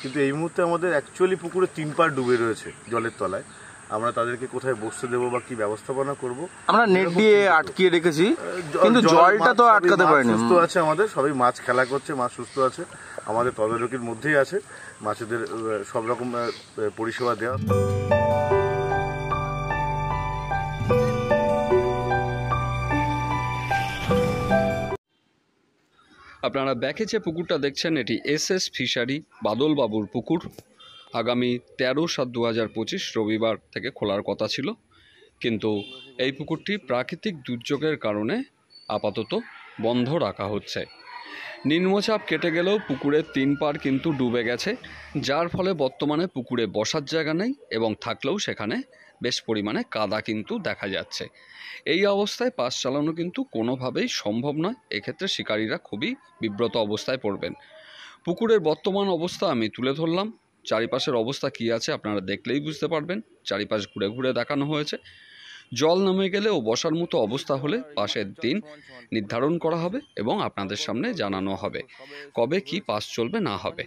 কিন্তু এই মুহূর্তে আমাদের অ্যাকচুয়ালি পুকুরে 3 পার ডুবে রয়েছে জলের তলায়। আমরা তাদেরকে কোথায় বসতে দেবো বা কি ব্যবস্থাপনা করব, আমরা নেট দিয়ে আটকিয়ে রেখেছি, কিন্তু জলটা তো আটকাতে পারিনি। সুস্থ আছে আমাদের, সবাই মাছ খেলা করছে, মাছ সুস্থ আছে, আমাদের তদারকির মধ্যেই আছে, মাছেদের সব রকম পরিষেবা দেওয়া। আপনারা ব্যাকে যে পুকুরটা দেখছেন এটি এসএস ফিশারি বাদলবাবুর পুকুর। আগামী 13/7/2025 রবিবার থেকে খোলার কথা ছিল, কিন্তু এই পুকুরটি প্রাকৃতিক দুর্যোগের কারণে আপাতত বন্ধ রাখা হচ্ছে। নিম্নচাপ কেটে গেলেও পুকুরের 3 পার কিন্তু ডুবে গেছে, যার ফলে বর্তমানে পুকুরে বসার জায়গা নেই এবং থাকলেও সেখানে বেশ পরিমাণে কাদা কিন্তু দেখা যাচ্ছে। এই অবস্থায় পাস চালানো কিন্তু কোনোভাবেই সম্ভব নয়। এক্ষেত্রে শিকারীরা খুবই বিব্রত অবস্থায় পড়বেন। পুকুরের বর্তমান অবস্থা আমি তুলে ধরলাম। চারিপাশের অবস্থা কী আছে আপনারা দেখলেই বুঝতে পারবেন। চারিপাশ ঘুরে ঘুরে দেখানো হয়েছে। জল নেমে গেলে ও বসার মতো অবস্থা হলে পাশের দিন নির্ধারণ করা হবে এবং আপনাদের সামনে জানানো হবে কবে কি পাস চলবে না হবে।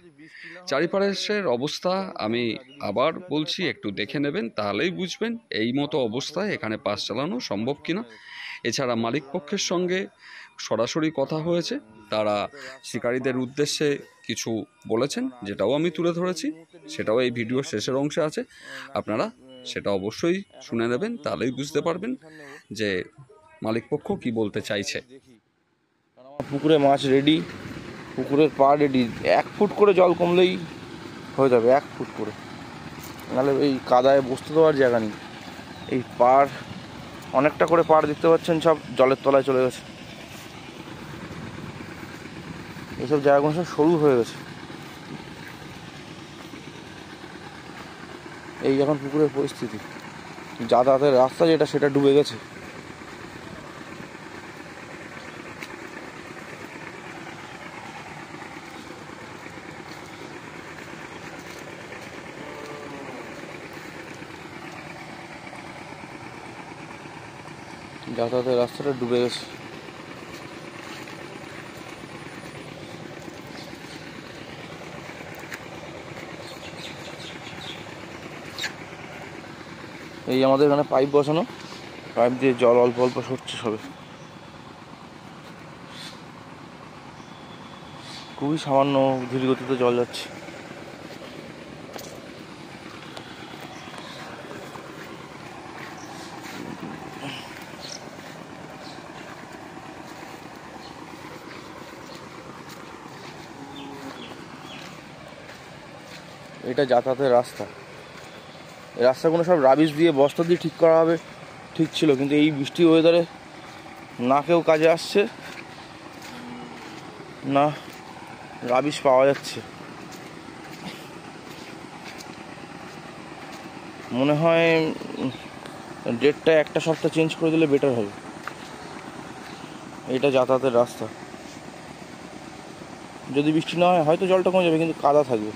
চারিপাশের অবস্থা আমি আবার বলছি, একটু দেখে নেবেন, তাহলেই বুঝবেন এই মতো অবস্থায় এখানে পাস চালানো সম্ভব কিনা। এছাড়া মালিক পক্ষের সঙ্গে সরাসরি কথা হয়েছে, তারা শিকারীদের উদ্দেশ্যে কিছু বলেছেন, যেটাও আমি তুলে ধরেছি, সেটাও এই ভিডিওর শেষের অংশে আছে। আপনারা সেটা অবশ্যই শুনে নেবেন, তাহলেই বুঝতে পারবেন যে মালিকপক্ষ কি বলতে চাইছে। পুকুরে মাছ রেডি, পুকুরের পা রেডি। 1 ফুট করে জল কমলেই হয়ে যাবে, 1 ফুট করে, নাহলে এই কাদায় বসতে তো আর জায়গা নেই। এই পাড় অনেকটা করে পাড় দেখতে পাচ্ছেন, সব জলের তলায় চলে গেছে। এইসব জায়গাগুলো সব সরু হয়ে গেছে। এই এখন পুকুরের পরিস্থিতি, যাতায়াতের রাস্তা যেটা সেটা ডুবে গেছে। যাতায়াতের রাস্তাটা ডুবে গেছে। এই আমাদের এখানে পাইপ বসানো, পাইপ দিয়ে জল অল্প অল্প সরছে সবে, খুবই সামান্য ধীর গতিতে জল যাচ্ছে। এটা যাতায়াতের রাস্তা। এই রাস্তাগুলো সব রাবিশ দিয়ে বস্তা দিয়ে ঠিক করা হবে, ঠিক ছিল, কিন্তু এই বৃষ্টি ওয়েদারে না কেউ কাজে আসছে না রাবিশ পাওয়া যাচ্ছে। মনে হয় ডেটটা 1 সপ্তাহ চেঞ্জ করে দিলে বেটার হবে। এটা যাতায়াতের রাস্তা, যদি বৃষ্টি না হয় হয়তো জলটা কমে যাবে, কিন্তু কাদা থাকবে,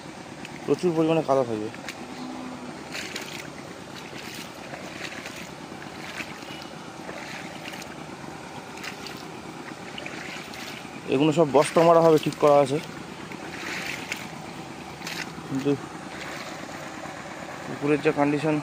প্রচুর পরিমাণে কাদা থাকবে। এগুলো সব বস্তা মারা হবে, ঠিক করা আছে, কিন্তু পুকুরের যা কন্ডিশন,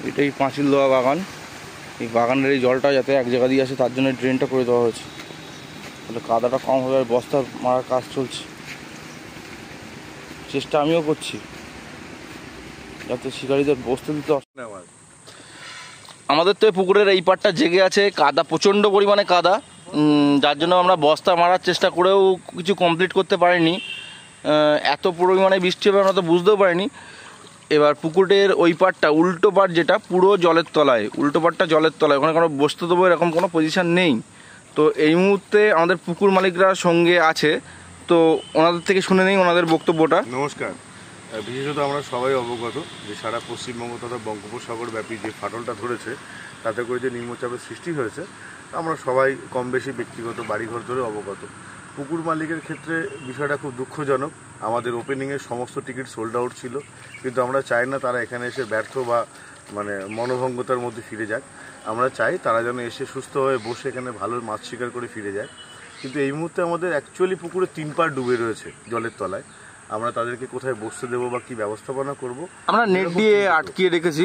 এটাই পাঁচিল দেওয়া বাগান। এই বাগানের এই জলটা যাতে এক জায়গা দিয়ে আসে তার জন্য ড্রেনটা করে দেওয়া হয়েছে, তাহলে কাদাটা কম হবে। আর বস্তা মারার কাজ চলছে, চেষ্টা আমিও করছি যাতে শিকারীদের বসতে দিতে। আমাদের তো পুকুরের এই পাড়টা জেগে আছে, কাদা প্রচণ্ড পরিমাণে কাদা, যার জন্য আমরা বস্তা মারার চেষ্টা করেও কিছু কমপ্লিট করতে পারিনি। এত পরিমাণে বৃষ্টি হবে আমরা তো বুঝতেও পারিনি। এবার পুকুরের ওই পাড়টা উল্টো পাড় যেটা পুরো জলের তলায়, উল্টো পাড়টা জলের তলায়, ওখানে কোনো বসতে দেবো এরকম কোনো পজিশান নেই। তো এই মুহূর্তে আমাদের পুকুর মালিকরা সঙ্গে আছে, তো ওনাদের থেকে শুনে নেই ওনাদের বক্তব্যটা। নমস্কার। বিশেষত আমরা সবাই অবগত যে সারা পশ্চিমবঙ্গ তথা বঙ্গোপসাগর ব্যাপী যে ফাটলটা ধরেছে তাতে করে যে নিম্নচাপের সৃষ্টি হয়েছে আমরা সবাই কম বেশি ব্যক্তিগত বাড়িঘর ধরে অবগত। পুকুর মালিকের ক্ষেত্রে বিষয়টা খুব দুঃখজনক। আমাদের ওপেনিংয়ের সমস্ত টিকিট সোল্ড আউট ছিল, কিন্তু আমরা চাই না তারা এখানে এসে ব্যর্থ বা মনোভঙ্গতার মধ্যে ফিরে যাক। আমরা চাই তারা যেন এসে সুস্থভাবে বসে এখানে ভালো মাছ শিকার করে ফিরে যায়। কিন্তু এই মুহূর্তে আমাদের অ্যাকচুয়ালি পুকুরে 3 পাড় ডুবে রয়েছে জলের তলায়। আমরা তাদেরকে কোথায় বসতে দেবো বা কি ব্যবস্থাপনা করব, আমরা নেট দিয়ে আটকিয়ে রেখেছি,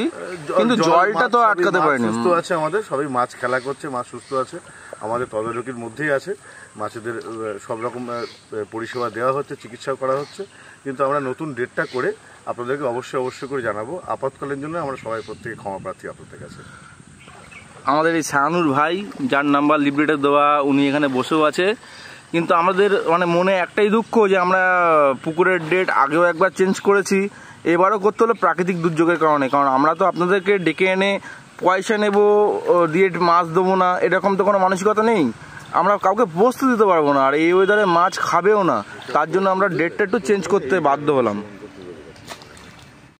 কিন্তু জলটা তো আটকাতে পারিনি। সুস্থ আছে, আমাদের সবাই মাছ খেলা করছে, মাছ সুস্থ আছে, আমাদের তদারকির মধ্যেই আছে। মাছেদের সব রকম পরিষেবা দেওয়া হচ্ছে, চিকিৎসা করা হচ্ছে। কিন্তু আমরা নতুন ডেটটা করে আপনাদেরকে অবশ্যই করে জানাবো। আপাতকালীন জন্য আমরা সবাই প্রত্যেকে ক্ষমা প্রার্থী আপনাদের কাছে। আমাদের এই শাহানুর ভাই, যার নাম্বার লিব্রেটার দেওয়া, উনি এখানে বসেও আছে। কিন্তু আমাদের মনে একটাই দুঃখ যে আমরা পুকুরের ডেট আগেও একবার চেঞ্জ করেছি, এবারও করতে হলো প্রাকৃতিক দুর্যোগের কারণে। কারণ আমরা তো আপনাদেরকে ডেকে এনে পয়সা নেব, দিয়ে মাছ দেবো না, এরকম তো কোনো মানসিকতা নেই। আমরা কাউকে বসতে দিতে পারবো না, আর এই ওয়েদারে মাছ খাবেও না, তার জন্য আমরা ডেটটা একটু চেঞ্জ করতে বাধ্য হলাম।